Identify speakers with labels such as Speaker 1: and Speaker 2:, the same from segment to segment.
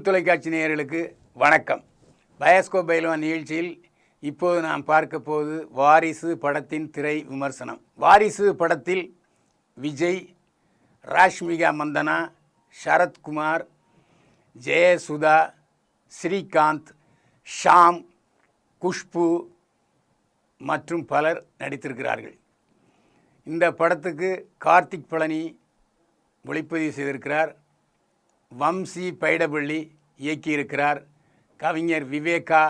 Speaker 1: தொலைக்காட்சி நேயர்களுக்கு வணக்கம். பயாஸ்கோப் பைலவான் நிகழ்ச்சியில் இப்போது நாம் பார்க்க போவது வாரிசு படத்தின் திரை விமர்சனம். வாரிசு படத்தில் விஜய், ராஷ்மிகா மந்தனா, சரத்குமார், ஜெயசுதா, ஸ்ரீகாந்த், ஷாம், குஷ்பு மற்றும் பலர் நடித்திருக்கிறார்கள். இந்த படத்துக்கு கார்த்திக் பழனி ஒளிப்பதிவு செய்திருக்கிறார். வம்சி பைடபள்ளி இயக்கியிருக்கிறார். கவிஞர் விவேகா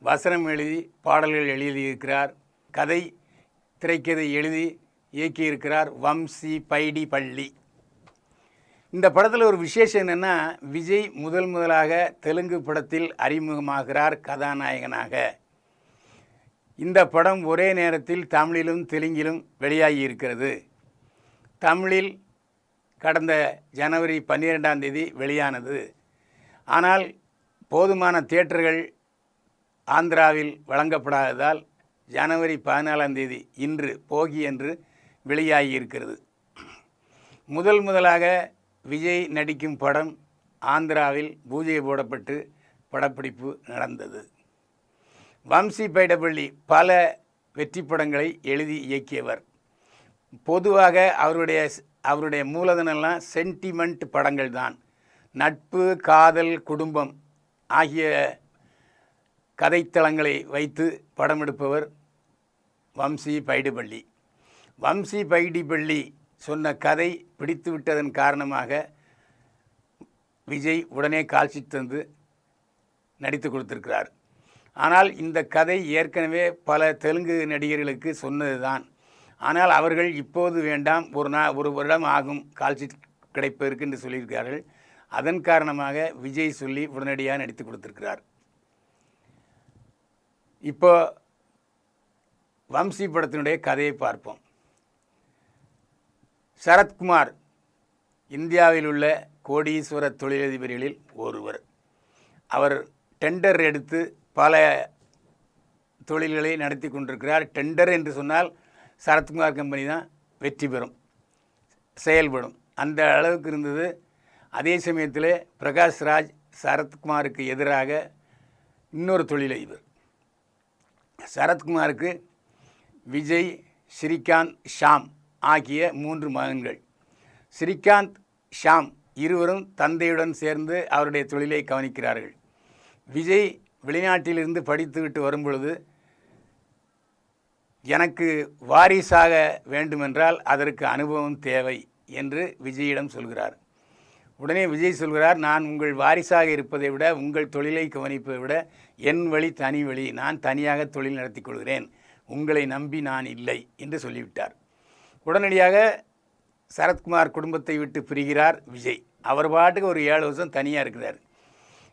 Speaker 1: வசனம் எழுதி பாடல்கள் எழுதியிருக்கிறார். திரைக்கதை எழுதி இயக்கியிருக்கிறார் வம்சி பைடிபள்ளி. இந்த படத்தில் ஒரு விசேஷம் என்னென்னா, விஜய் முதலாக தெலுங்கு படத்தில் அறிமுகமாகிறார் கதாநாயகனாக. இந்த படம் ஒரே நேரத்தில் தமிழிலும் தெலுங்கிலும் வெளியாகி இருக்கிறது. தமிழில் கடந்த ஜனவரி 12ஆம் தேதி வெளியானது. ஆனால் போதுமான தியேட்டர்கள் ஆந்திராவில் வழங்கப்படாததால் ஜனவரி 14ஆம் தேதி இன்று போகி என்று வெளியாகி இருக்கிறது. முதலாக விஜய் நடிக்கும் படம் ஆந்திராவில் பூஜை போடப்பட்டு படப்பிடிப்பு நடந்தது. வம்சி பைடபள்ளி பல வெற்றி படங்களை எழுதி இயக்கியவர். பொதுவாக அவருடைய மூலதனெல்லாம் சென்டிமெண்ட் படங்கள் தான். நட்பு, காதல், குடும்பம் ஆகிய கதைத்தளங்களை வைத்து படம் எடுப்பவர் வம்சி பைடிபள்ளி. வம்சி பைடிபள்ளி சொன்ன கதை பிடித்து விட்டதன் காரணமாக விஜய் உடனே கால்ஷீட் தந்து நடித்து கொடுத்திருக்கிறார். ஆனால் இந்த கதை ஏற்கனவே பல தெலுங்கு நடிகர்களுக்கு சொன்னது தான். ஆனால் அவர்கள் இப்போது வேண்டாம், ஒரு வருடம் ஆகும் கால்ஷீட் கிடைப்பதற்கு என்று சொல்லியிருக்கிறார்கள். அதன் காரணமாக விஜய் சொல்லி உடனடியாக நடித்து கொடுத்திருக்கிறார். இப்போ வம்சி படத்தினுடைய கதையை பார்ப்போம். சரத்குமார் இந்தியாவில் உள்ள கோடீஸ்வர தொழிலதிபர்களில் ஒருவர். அவர் டெண்டர் எடுத்து பல தொழில்களை நடத்தி கொண்டிருக்கிறார். டெண்டர் என்று சொன்னால் சரத்குமார் கம்பெனி தான் வெற்றி பெறும், செயல்படும், அந்த அளவுக்கு இருந்தது. அதே சமயத்தில் பிரகாஷ்ராஜ் சரத்குமாருக்கு எதிராக இன்னொரு தொழிலதிபர். சரத்குமாருக்கு விஜய், ஸ்ரீகாந்த், ஷாம் ஆகிய 3 மகன்கள். ஸ்ரீகாந்த், ஷாம் இருவரும் தந்தையுடன் சேர்ந்து அவருடைய தொழிலை கவனிக்கிறார்கள். விஜய் வெளிநாட்டிலிருந்து படித்துவிட்டு வரும்பொழுது, எனக்கு வாரிசாக வேண்டுமென்றால் அதற்கு அனுபவம் தேவை என்று விஜயிடம் சொல்கிறார். உடனே விஜய் சொல்கிறார், நான் உங்கள் வாரிசாக இருப்பதை விட, உங்கள் தொழிலை கவனிப்பதை விட என் வழி தனி வழி, நான் தனியாக தொழில் நடத்தி கொள்கிறேன், உங்களை நம்பி நான் இல்லை என்று சொல்லிவிட்டார். உடனடியாக சரத்குமார் குடும்பத்தை விட்டு பிரிகிறார் விஜய். அவர் பாட்டுக்கு ஒரு 7 வருஷம் தனியாக இருக்கிறார்.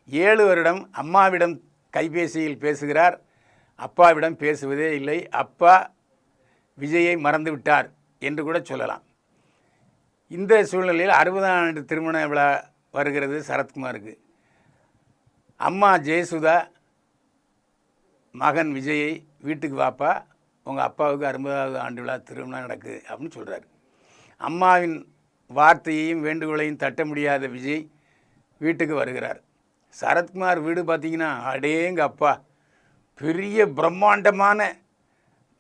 Speaker 1: 7 வருடம் அம்மாவிடம் கைபேசியில் பேசுகிறார், அப்பாவிடம் பேசுவதே இல்லை. அப்பா விஜயை மறந்து விட்டார் என்று கூட சொல்லலாம். இந்த சூழ்நிலையில் 60ஆம் ஆண்டு திருமண விழா வருகிறது சரத்குமாருக்கு. அம்மா ஜெயசுதா மகன் விஜயை, வீட்டுக்கு வாப்பா, உங்கள் அப்பாவுக்கு 60ஆவது ஆண்டு விழா திருமணம் நடக்குது அப்படின்னு சொல்கிறார். அம்மாவின் வார்த்தையையும் வேண்டுகோளையும் தட்ட முடியாத விஜய் வீட்டுக்கு வருகிறார். சரத்குமார் வீடு பார்த்திங்கன்னா, அடேங்க அப்பா, பெரிய பிரம்மாண்டமான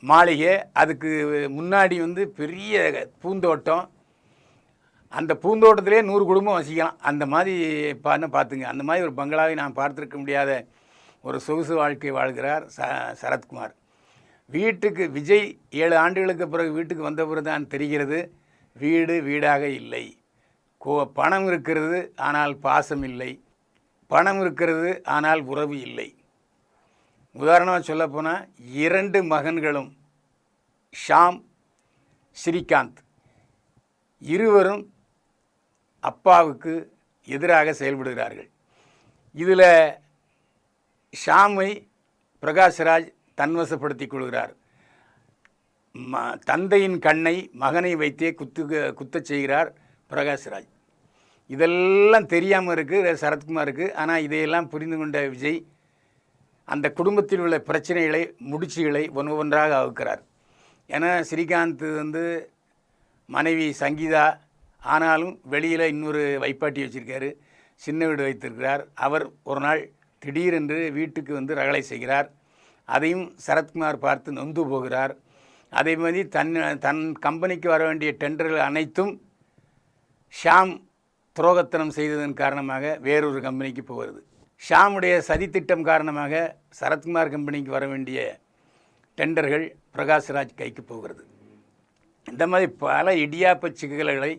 Speaker 1: மாளிகை, அதுக்கு முன்னாடி பெரிய பூந்தோட்டம், அந்த பூந்தோட்டத்திலே 100 குடும்பம் வசிக்கலாம். அந்த மாதிரி பார்த்துங்க, அந்த மாதிரி ஒரு பங்களாவை நான் பார்த்துருக்க முடியாத ஒரு சொகுசு வாழ்க்கை வாழ்கிறார் சரத்குமார். வீட்டுக்கு விஜய் 7 ஆண்டுகளுக்கு பிறகு வீட்டுக்கு வந்த பிறகு தான் தெரிகிறது, வீடாக இல்லை. பணம் இருக்கிறது, ஆனால் பாசம் இல்லை. பணம் இருக்கிறது, ஆனால் உறவு இல்லை. உதாரணமாக சொல்லப்போனால் 2 மகன்களும் ஷாம், ஸ்ரீகாந்த் இருவரும் அப்பாவுக்கு எதிராக செயல்படுகிறார்கள். இதில் ஷாமை பிரகாஷ்ராஜ் தன்வசப்படுத்தி கொள்கிறார். தந்தையின் கண்ணை மகனை வைத்தே குத்தச் செய்கிறார் பிரகாஷ்ராஜ். இதெல்லாம் தெரியாமல் இருக்குது சரத்குமாருக்கு. ஆனால் இதையெல்லாம் புரிந்து கொண்ட விஜய் அந்த குடும்பத்தில் உள்ள பிரச்சனைகளை, முடிச்சுகளை ஒவ்வொன்றாக அவுக்கிறார். ஏன்னா ஸ்ரீகாந்த் மனைவி சங்கீதா, ஆனாலும் வெளியில் இன்னொரு வைப்பாட்டி வச்சுருக்காரு. சின்ன வீடு வைத்திருக்கிறார். அவர் ஒரு நாள் திடீரென்று வீட்டுக்கு வந்து ரகளை செய்கிறார். அதையும் சரத்குமார் பார்த்து நொந்து போகிறார். அதே மாதிரி தன் கம்பெனிக்கு வர வேண்டிய டெண்டர்கள் அனைத்தும் ஷாம் துரோகத்தனம் செய்ததன் காரணமாக வேறொரு கம்பெனிக்கு போகிறது. ஷாமுடைய சதித்திட்டம் காரணமாக சரத்குமார் கம்பெனிக்கு வர வேண்டிய டெண்டர்கள் பிரகாஷ்ராஜ் கைக்கு போகிறது. இந்த மாதிரி பல இடியாப்ப சிக்கல்களை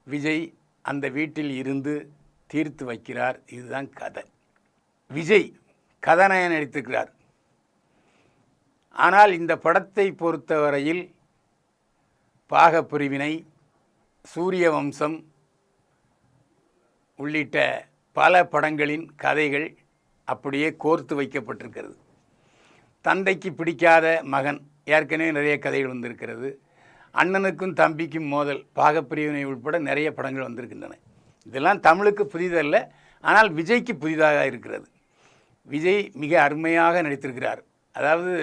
Speaker 1: விஜய் அந்த வீட்டில் இருந்து தீர்த்து வைக்கிறார். இதுதான் கதை. விஜய் கதாநாயகன் நடித்திருக்கிறார். ஆனால் இந்த படத்தை பொறுத்தவரையில் பாகப்பிரிவினை, சூரிய வம்சம் உள்ளிட்ட பல படங்களின் கதைகள் அப்படியே கோர்த்து வைக்கப்பட்டிருக்கிறது. தந்தைக்கு பிடிக்காத மகன், ஏற்கனவே நிறைய கதைகள் வந்திருக்கிறது. அண்ணனுக்கும் தம்பிக்கும் மோதல், பாகப்பிரிவினை உட்பட நிறைய படங்கள் வந்திருக்கின்றன. இதெல்லாம் தமிழுக்கு புதிதல்ல, ஆனால் விஜய்க்கு புதிதாக இருக்கிறது. விஜய் மிக அருமையாக நடித்திருக்கிறார். அதாவது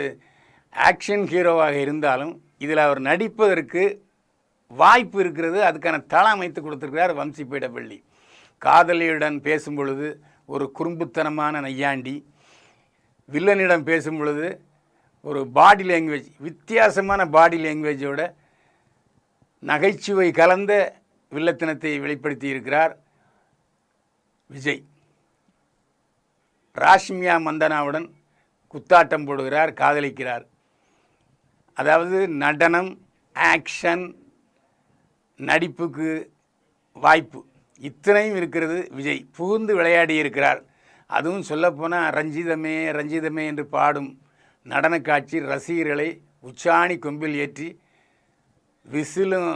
Speaker 1: ஆக்ஷன் ஹீரோவாக இருந்தாலும் இதில் அவர் நடிப்பதற்கு வாய்ப்பு இருக்கிறது. அதுக்கான தளம் அமைத்து கொடுத்துருக்கிறார் வம்சி பீடப்பள்ளி. காதலியுடன் பேசும் பொழுது ஒரு குறும்புத்தனமான நையாண்டி, வில்லனிடம் பேசும் பொழுது ஒரு பாடி லாங்குவேஜ், வித்தியாசமான பாடி லாங்குவேஜோட நகைச்சுவை கலந்த வில்லத்தனத்தை வெளிப்படுத்தி இருக்கிறார் விஜய். ராஷ்மியா மந்தனாவுடன் குத்தாட்டம் போடுகிறார், காதலிக்கிறார். அதாவது நடனம், ஆக்ஷன், நடிப்புக்கு வாய்ப்பு இத்தனையும் இருக்கிறது. விஜய் புகுந்து விளையாடி இருக்கிறார். அதுவும் சொல்லப்போனால் ரஞ்சிதமே ரஞ்சிதமே என்று பாடும் நடன காட்சி ரசிகர்களை உச்சாணி கொம்பில் ஏற்றி விசிலும்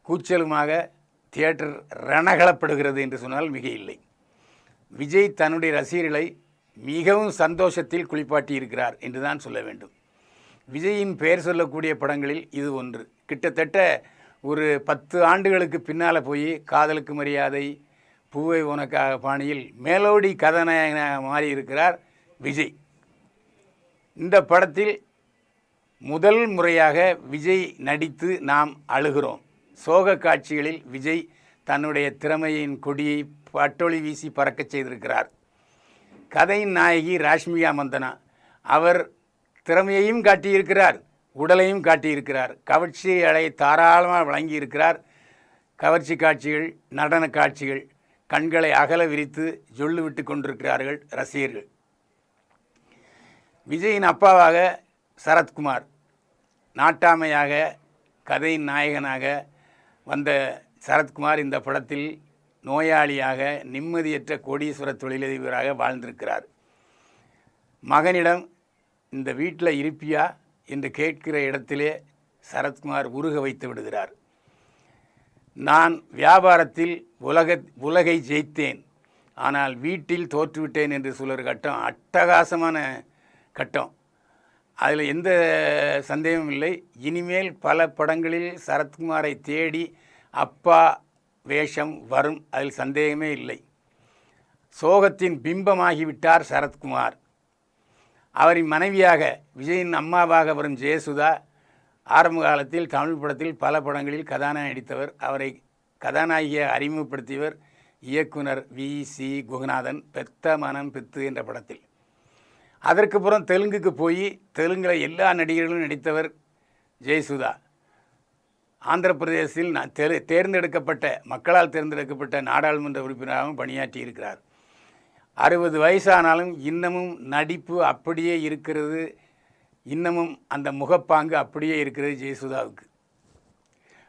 Speaker 1: கூச்சலுமாக தியேட்டர் ரணகளப்படுகிறது என்று சொன்னால் மிக இல்லை. விஜய் தன்னுடைய ரசிகர்களை மிகவும் சந்தோஷத்தில் குளிப்பாட்டி இருக்கிறார் என்று தான் சொல்ல வேண்டும். விஜயின் பெயர் சொல்லக்கூடிய படங்களில் இது ஒன்று. கிட்டத்தட்ட ஒரு 10 ஆண்டுகளுக்கு பின்னால் போய் காதலுக்கு மரியாதை, பூவை உனக்காக பாணியில் மேலோடி கதாநாயகனாக மாறி இருக்கிறார் விஜய். இந்த படத்தில் முதல் முறையாக விஜய் நடித்து நாம் அழுகிறோம். சோக காட்சிகளில் விஜய் தன்னுடைய திறமையின் கொடியை பட்டொளி வீசி பறக்கச் செய்திருக்கிறார். கதையின் நாயகி ராஷ்மிகா மந்தனா, அவர் திறமையையும் காட்டியிருக்கிறார், உடலையும் காட்டியிருக்கிறார். கவர்ச்சிகளை தாராளமாக வழங்கியிருக்கிறார். கவர்ச்சி காட்சிகள், நடன காட்சிகள், கண்களை அகல விரித்து ஜொல்லு விட்டு கொண்டிருக்கிறார்கள் ரசிகர்கள். விஜயின் அப்பாவாக சரத்குமார், நாட்டாமையாக கதையின் நாயகனாக வந்த சரத்குமார் இந்த படத்தில் நோயாளியாக, நிம்மதியற்ற கோடீஸ்வர தொழிலதிபராக வாழ்ந்திருக்கிறார். மகனிடம் இந்த வீட்டில் இருப்பியா என்று கேட்கிற இடத்திலே சரத்குமார் உருக வைத்து விடுகிறார். நான் வியாபாரத்தில் உலகை ஜெயித்தேன், ஆனால் வீட்டில் தோற்றுவிட்டேன் என்று சொல்கிற கட்டம் அட்டகாசமான கட்டம். அதில் எந்த சந்தேகமும் இல்லை. இனிமேல் பல படங்களில் சரத்குமாரை தேடி அப்பா வேஷம் வரும், அதில் சந்தேகமே இல்லை. சோகத்தின் பிம்பமாகிவிட்டார் சரத்குமார். அவரின் மனைவியாக, விஜயின் அம்மாவாக வரும் ஜெயசுதா ஆரம்ப காலத்தில் தமிழ் படத்தில் பல படங்களில் கதாநாயகி நடித்தவர். அவரை கதாநாயகியை அறிமுகப்படுத்தியவர் இயக்குனர் வி.சி. குகநாதன், பெத்த மனம் பெத்து என்ற படத்தில். அதற்கப்புறம் தெலுங்குக்கு போய் தெலுங்கில் எல்லா நடிகர்களும் நடித்தவர் ஜெயசுதா. ஆந்திர பிரதேசத்தில் தேர்ந்தெடுக்கப்பட்ட, மக்களால் தேர்ந்தெடுக்கப்பட்ட நாடாளுமன்ற உறுப்பினராகவும் பணியாற்றி இருக்கிறார். 60 வயசானாலும் இன்னமும் நடிப்பு அப்படியே இருக்கிறது, இன்னமும் அந்த முகப்பாங்கு அப்படியே இருக்கிறது ஜெயசுதாவுக்கு.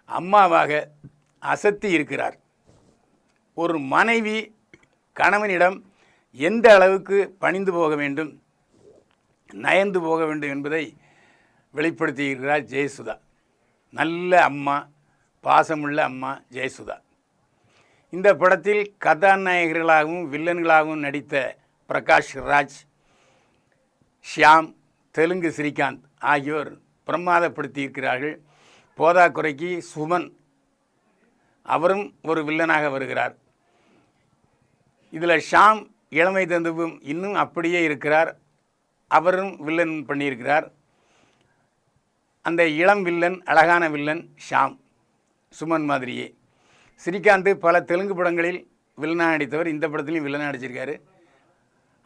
Speaker 1: அம்மாவாக அசத்தி இருக்கிறார். ஒரு மனைவி கணவனிடம் எந்த அளவுக்கு பணிந்து போக வேண்டும், நயந்து போக வேண்டும் என்பதை வெளிப்படுத்தியிருக்கிறார் ஜெயசுதா. நல்ல அம்மா, பாசமுள்ள அம்மா ஜெயசுதா. இந்த படத்தில் கதாநாயகர்களாகவும் வில்லன்களாகவும் நடித்த பிரகாஷ் ராஜ், ஷியாம், தெலுங்கு ஸ்ரீகாந்த் ஆகியோர் பிரமாதப்படுத்தியிருக்கிறார்கள். போதாக்குறைக்கு சுமன், அவரும் ஒரு வில்லனாக வருகிறார். இதில் ஷாம் இளமை தந்துவும் இன்னும் அப்படியே இருக்கிறார், அவரும் வில்லன் பண்ணியிருக்கிறார். அந்த இளம் வில்லன், அழகான வில்லன் ஷாம், சுமன் மாதிரியே. ஸ்ரீகாந்த் பல தெலுங்கு படங்களில் வில்லனாக நடித்தவர். இந்த படத்துலையும் வில்லனாக நடிச்சிருக்காரு.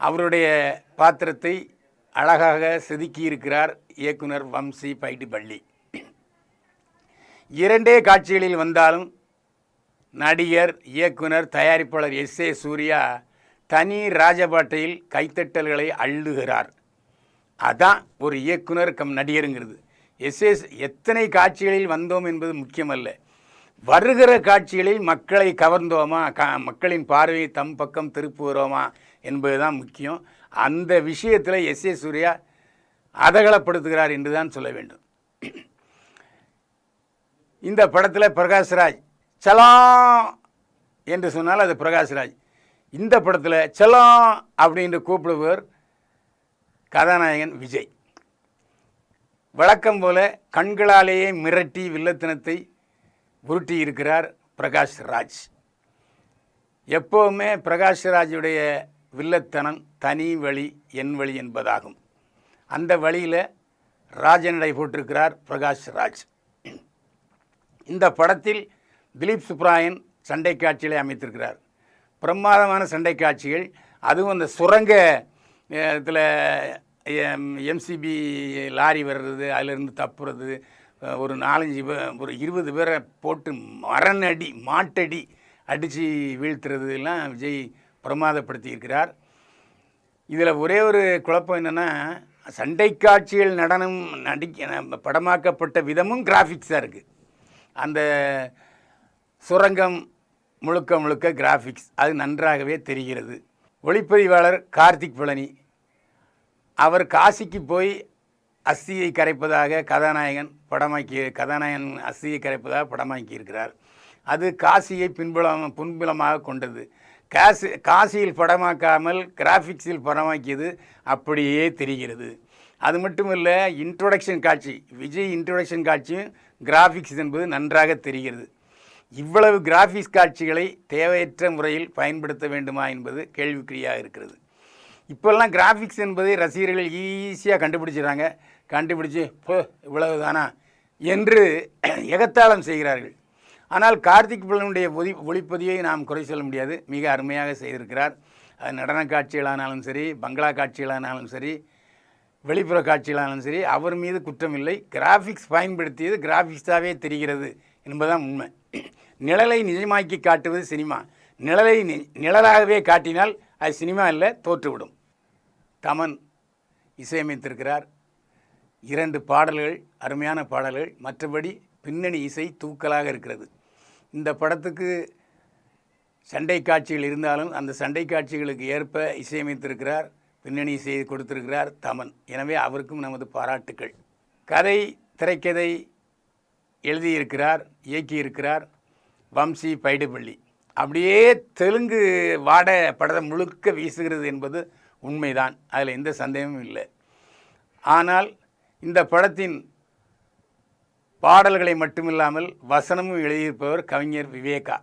Speaker 1: அவருடைய பாத்திரத்தை அழகாக செதுக்கியிருக்கிறார் இயக்குனர் வம்சி பைடிபள்ளி. 2 காட்சிகளில் வந்தாலும் நடிகர், இயக்குனர், தயாரிப்பாளர் எஸ்.ஏ. சூர்யா தனி ராஜபாட்டையில் கைத்தட்டல்களை அள்ளுகிறார். அதான் ஒரு இயக்குனர் கம் நடிகருங்கிறது. எத்தனை காட்சிகளில் வந்தோம் என்பது முக்கியமல்ல, வருகிற காட்சிகளில் மக்களை கவர்ந்தோமா, மக்களின் பார்வையை தம் பக்கம் திருப்புகிறோமா என்பதுதான் முக்கியம். அந்த விஷயத்தில் எஸ்.ஏ. சூர்யா அதகலப்படுத்துகிறார் என்று தான் சொல்ல வேண்டும். இந்த படத்தில் பிரகாஷ்ராஜ் சலாம் என்று சொன்னால் அது பிரகாஷ்ராஜ். இந்த படத்தில் சலாம் அப்படின்னு கூப்பிடுபவர் கதாநாயகன் விஜய். வழக்கம் போல கண்களாலேயே மிரட்டி வில்லத்தனத்தை உருட்டி இருக்கிறார் பிரகாஷ்ராஜ். எப்போவுமே பிரகாஷ்ராஜுடைய வில்லத்தனம் தனி வழி என் வழி என்பதாகும். அந்த வழியில் ராஜநடை போட்டிருக்கிறார் பிரகாஷ்ராஜ். இந்த படத்தில் திலீப் சுப்ராயன் சண்டை காட்சிகளை அமைத்திருக்கிறார். பிரமாதமான சண்டை காட்சிகள். அதுவும் அந்த சுரங்க இதில் எம்சிபி லாரி வர்றது, அதிலிருந்து தப்புறது, ஒரு 20 பேரை போட்டு மரணடி மாட்டடி அடித்து வீழ்த்துறது எல்லாம் விஜய் பிரமாதப்படுத்தியிருக்கிறார். இதில் ஒரே ஒரு குழப்பம் என்னென்னா, சண்டை காட்சிகள் நடனம் படமாக்கப்பட்ட விதமும் கிராஃபிக்ஸாக இருக்குது. அந்த சுரங்கம் முழுக்க கிராஃபிக்ஸ் அது நன்றாகவே தெரிகிறது. ஒளிப்பதிவாளர் கார்த்திக் பழனி, அவர் காசிக்கு போய் அஸ்தியை கரைப்பதாக கதாநாயகன் அஸ்தியை கரைப்பதாக படமாக்கியிருக்கிறார். அது காசியை பின்புலமாக கொண்டது. காசியில் படமாக்காமல் கிராஃபிக்ஸில் படமாக்கியது அப்படியே தெரிகிறது. அது மட்டும் இல்லை, இன்ட்ரோடக்ஷன் காட்சி, விஜய் இன்ட்ரோடக்ஷன் காட்சியும் கிராஃபிக்ஸ் என்பது நன்றாக தெரிகிறது. இவ்வளவு கிராஃபிக்ஸ் காட்சிகளை தேவையற்ற முறையில் பயன்படுத்த வேண்டுமா என்பது கேள்விக்குறியாக இருக்கிறது. இப்போல்லாம் கிராஃபிக்ஸ் என்பதை ரசிகர்கள் ஈஸியாக கண்டுபிடிச்சிடறாங்க. கண்டுபிடிச்சி இவ்வளவு தானா என்று எகத்தாளம் செய்கிறார்கள். ஆனால் கார்த்திக் பழனியுடைய ஒளிப்பதிவை நாம் குறை சொல்ல முடியாது. மிக அருமையாக செய்திருக்கிறார். அது நடன காட்சிகளானாலும் சரி, பங்களா காட்சிகளானாலும் சரி, வெளிப்புற காட்சிகளானாலும் சரி, அவர் மீது குற்றமில்லை. கிராஃபிக்ஸ் பயன்படுத்தியது கிராஃபிக்ஸாகவே தெரிகிறது என்பதுதான் உண்மை. நிழலை நிஜமாக்கி காட்டுவது சினிமா. நிழலை நிழலாகவே காட்டினால் அது சினிமா இல்லை, தோற்றுவிடும். தமன் இசையமைத்திருக்கிறார். 2 பாடல்கள் அருமையான பாடல்கள். மற்றபடி பின்னணி இசை தூக்கலாக இருக்கிறது. இந்த படத்துக்கு சண்டை காட்சிகள் இருந்தாலும் அந்த சண்டை காட்சிகளுக்கு ஏற்ப இசையமைத்திருக்கிறார், பின்னணி இசையை கொடுத்திருக்கிறார் தமன். எனவே அவருக்கும் நமது பாராட்டுக்கள். கதை, திரைக்கதை எழுதியிருக்கிறார், இயக்கியிருக்கிறார் வம்சி பைடிபள்ளி. அப்படியே தெலுங்கு வாட படத்தை முழுக்க வீசுகிறது என்பது உண்மைதான், அதில் எந்த சந்தேகமும் இல்லை. ஆனால் இந்த படத்தின் பாடல்களை மட்டுமில்லாமல் வசனமும் எழுதியிருப்பவர் கவிஞர் விவேகா.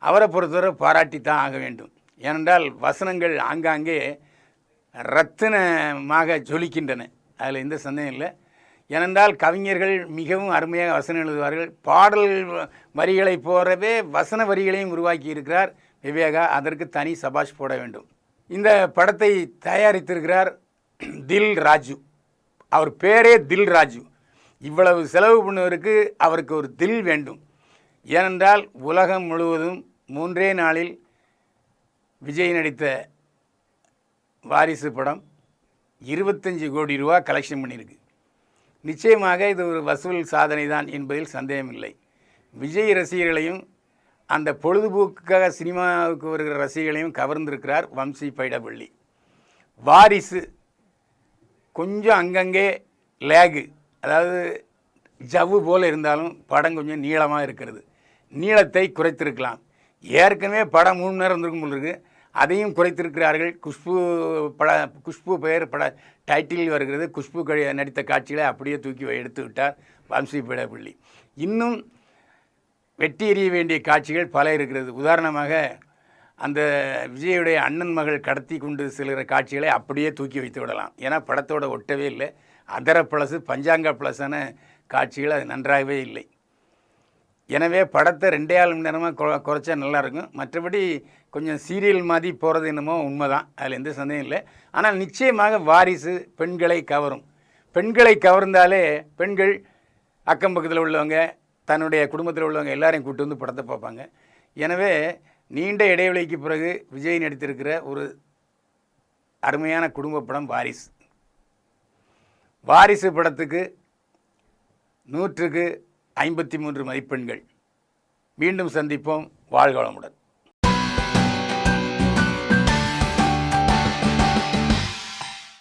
Speaker 1: அவரை பொறுத்தவரை பாராட்டித்தான் ஆக வேண்டும். ஏனென்றால் வசனங்கள் ஆங்காங்கே ரத்தினமாக ஜொலிக்கின்றன, அதில் எந்த சந்தேகம் இல்லை. ஏனென்றால் கவிஞர்கள் மிகவும் அருமையாக வசனம் எழுதுவார்கள். பாடல் வரிகளை போறவே வசன வரிகளையும் உருவாக்கி இருக்கிறார் விவேகா. அதற்கு தனி சபாஷ் போட வேண்டும். இந்த படத்தை தயாரித்திருக்கிறார் தில் ராஜு. அவர் பேரே தில் ராஜு. இவ்வளவு செலவு பண்ணுவதற்கு அவருக்கு ஒரு தில் வேண்டும். ஏனென்றால் உலகம் முழுவதும் 3 நாளில் விஜய் நடித்த வாரிசு படம் 25 கோடி ரூபா கலெக்ஷன் பண்ணியிருக்கு. நிச்சயமாக இது ஒரு வசூல் சாதனை தான் என்பதில் சந்தேகமில்லை. விஜய் ரசிகர்களையும் அந்த பொழுதுபோக்குக்காக சினிமாவுக்கு வருகிற ரசிகர்களையும் கவர்ந்திருக்கிறார் வம்சி பைடிபள்ளி. வாரிசு கொஞ்சம் அங்கங்கே லேகு, அதாவது ஜவ்வு போல் இருந்தாலும் படம் கொஞ்சம் நீளமாக இருக்கிறது. நீளத்தை குறைத்திருக்கலாம். ஏற்கனவே படம் 3 மணி நேரம் இருந்திருக்கும் போல் இருக்குது, அதையும் குறைத்திருக்கிறார்கள். குஷ்பு பெயர் பட டைட்டில் வருகிறது. குஷ்பு நடித்த காட்சிகளை அப்படியே தூக்கி எடுத்து விட்டார் வம்சி பைடிபள்ளி. இன்னும் வெட்டி எறிய வேண்டிய காட்சிகள் பல இருக்கிறது. உதாரணமாக அந்த விஜயுடைய அண்ணன் மகள் கடத்தி கொண்டு செல்கிற காட்சிகளை அப்படியே தூக்கி வைத்து விடலாம். ஏன்னா படத்தோட ஒட்டவே இல்லை. அதர ப்ளஸ் பஞ்சாங்க ப்ளஸான காட்சிகள் அது நன்றாகவே இல்லை. எனவே படத்தை 2.5 மணி நேரமாக குறைச்சா நல்லாயிருக்கும். மற்றபடி கொஞ்சம் சீரியல் மாதிரி போகிறது என்னமோ உண்மைதான், அதில் எந்த சந்தேகம் இல்லை. ஆனால் நிச்சயமாக வாரிசு பெண்களை கவரும். பெண்களை கவர்ந்தாலே பெண்கள் அக்கம் பக்கத்தில் உள்ளவங்க, தன்னுடைய குடும்பத்தில் உள்ளவங்க எல்லாரையும் கூட்டு வந்து படத்தை பார்ப்பாங்க. எனவே நீண்ட இடைவெளிக்கு பிறகு விஜய் நடித்திருக்கிற ஒரு அருமையான குடும்ப படம் வாரிசு. வாரிசு படத்துக்கு 100க்கு 53 மதிப்பெண்கள். மீண்டும் சந்திப்போம். வாழ்க வளமுடன்.